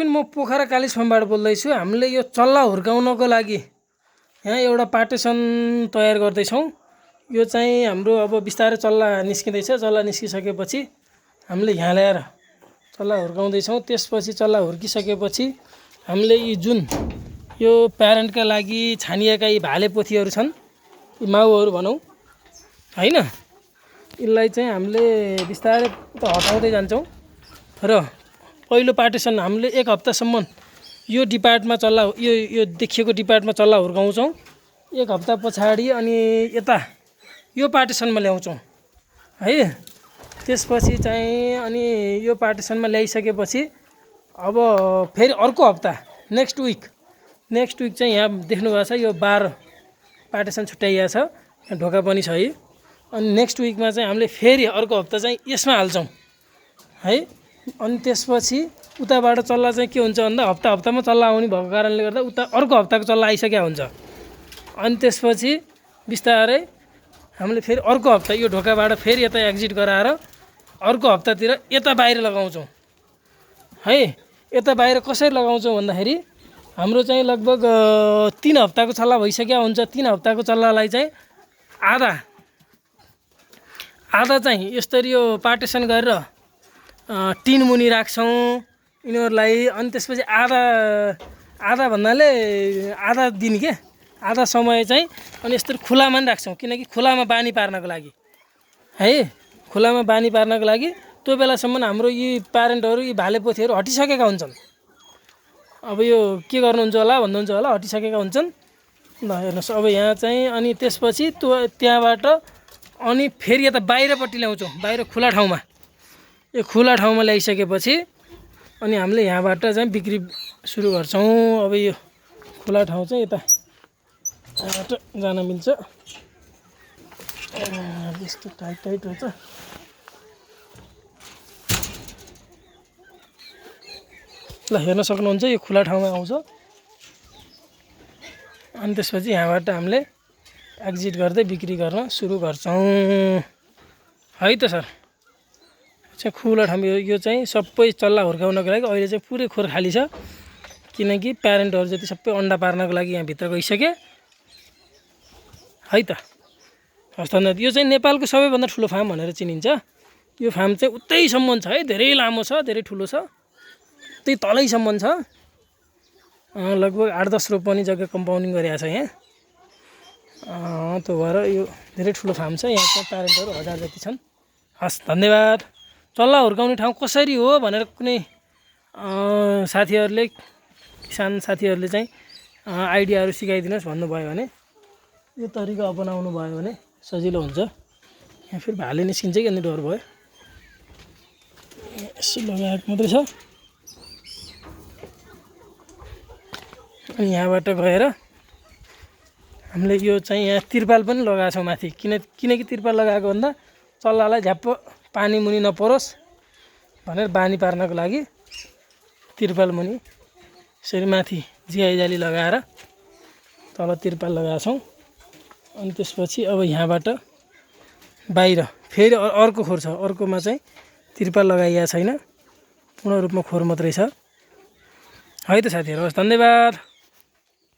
म पोखरा कालिम्पोङबाट बोल्दैछु। हामीले यो चल्ला हुर्काउनको लागि यहाँ एउटा पार्टिसन तयार गर्दैछौँ। यो चाहिँ हाम्रो अब बिस्तारै चल्ला निस्किँदैछ। चल्ला निस्किसकेपछि हामीले यहाँ ल्याएर चल्ला हुर्काउँदैछौँ। त्यसपछि चल्ला हुर्किसकेपछि हामीले यी जुन यो प्यारेन्टका लागि छानिएका यी भाले पोथीहरू छन्, यी माउहरू भनौँ होइन, यसलाई चाहिँ हामीले बिस्तारै हटाउँदै जान्छौँ। र पहिलो पार्टिसन हामीले 1 हप्तासम्म यो डिपार्टमा चल्ला यो देखिएको डिपार्टमा चल्ला हुर्काउँछौँ। 1 हप्ता पछाडि अनि यता यो पार्टिसनमा ल्याउँछौँ है। त्यसपछि चाहिँ अनि यो पार्टिसनमा ल्याइसकेपछि अब फेरि अर्को हप्ता नेक्स्ट विक चाहिँ यहाँ देख्नुभएको छ यो 12 पार्टिसन छुट्याइएको छ, यहाँ ढोका पनि छ है। अनि नेक्स्ट विकमा चाहिँ हामीले फेरि अर्को हप्ता चाहिँ यसमा हाल्छौँ है। अनि त्यसपछि उताबाट चल्ला चाहिँ के हुन्छ भन्दा हप्तामा चल्ला आउने भएको कारणले गर्दा उता अर्को हप्ताको चल्ला आइसकेको हुन्छ। अनि त्यसपछि बिस्तारै हामीले फेरि अर्को हप्ता यो ढोकाबाट फेरि यता एक्जिट गराएर अर्को हप्तातिर यता बाहिर लगाउँछौँ है। यता बाहिर कसरी लगाउँछौँ भन्दाखेरि हाम्रो चाहिँ लगभग 3 हप्ताको चल्ला भइसकेको हुन्छ। 3 हप्ताको चल्लालाई चाहिँ आधा चाहिँ यसरी यो पार्टिसन गरेर टिन मुनि राख्छौँ यिनीहरूलाई। अनि त्यसपछि आधा भन्नाले आधा दिन के आधा समय चाहिँ अनि यस्तरी खुलामा पनि राख्छौँ, किनकि खुलामा बानी पार्नको लागि है। खुलामा बानी पार्नको लागि त्यो बेलासम्म हाम्रो यी प्यारेन्टहरू यी भाले पोथीहरू हटिसकेका हुन्छन्। अब यो के गर्नुहुन्छ होला भन्नुहुन्छ होला, हटिसकेका हुन्छन्। ल हेर्नुहोस् अब यहाँ चाहिँ अनि त्यसपछि त्यहाँबाट अनि फेरि यता बाहिरपट्टि ल्याउँछौँ, बाहिर खुला ठाउँमा। यो खुला ठाउँमा ल्याइसकेपछि अनि हामीले यहाँबाट चाहिँ बिक्री सुरु गर्छौँ। अब यो खुला ठाउँ चाहिँ यताबाट जान मिल्छ, यस्तो टाइट हुन्छ। ल हेर्न सक्नुहुन्छ यो खुला ठाउँमा आउँछ। अनि त्यसपछि यहाँबाट हामीले एक्जिट गर्दै बिक्री गर्न सुरु गर्छौँ है त सर। चाहिँ खुला ठाउँ यो चाहिँ सबै चल्ला हुर्काउनको लागि अहिले चाहिँ पुरै खोर खाली छ, किनकि प्यारेन्टहरू जति सबै अन्डा पार्नको लागि यहाँभित्र गइसके है त। हस् धन्यवाद। यो चाहिँ नेपालको सबैभन्दा ठुलो फार्म भनेर चिनिन्छ। यो फार्म चाहिँ उतैसम्म छ है, धेरै लामो छ, धेरै ठुलो छ, उतै तलैसम्म छ। लगभग 8-10 रोपनी जग्गा कम्पाउन्डिङ गरिएको छ यहाँ। त्यो भएर यो धेरै ठुलो फार्म छ। यहाँ चाहिँ प्यारेन्टहरू 1000 जति छन्। हस् धन्यवाद। चल्ला हुर्काउने ठाउँ कसरी हो भनेर कुनै साथीहरूले किसान साथीहरूले चाहिँ आइडियाहरू सिकाइदिनुहोस् भन्नुभयो भने यो तरिका अपनाउनु भयो भने सजिलो हुन्छ। यहाँ फेरि भाले निस्किन्छ कि अन्त डर भयो। यसो लगाएको मात्रै छ। अनि यहाँबाट गएर हामीले यो चाहिँ यहाँ तिरपाल पनि लगाएको छौँ माथि। किनकि तिरपाल लगाएको भन्दा चल्लालाई झ्याप्प पानी मुनि नपरोस् भनेर बानी पार्नको लागि तिरपाल मुनि यसरी माथि जिआई जाली लगाएर तल तिरपाल लगाएको छौँ। अनि त्यसपछि अब यहाँबाट बाहिर फेरि अर्को खोर छ, अर्कोमा चाहिँ तिरपाल लगाइएको छैन, पूर्ण रूपमा खोर मात्रै छ है त साथीहरू। हस् धन्यवाद।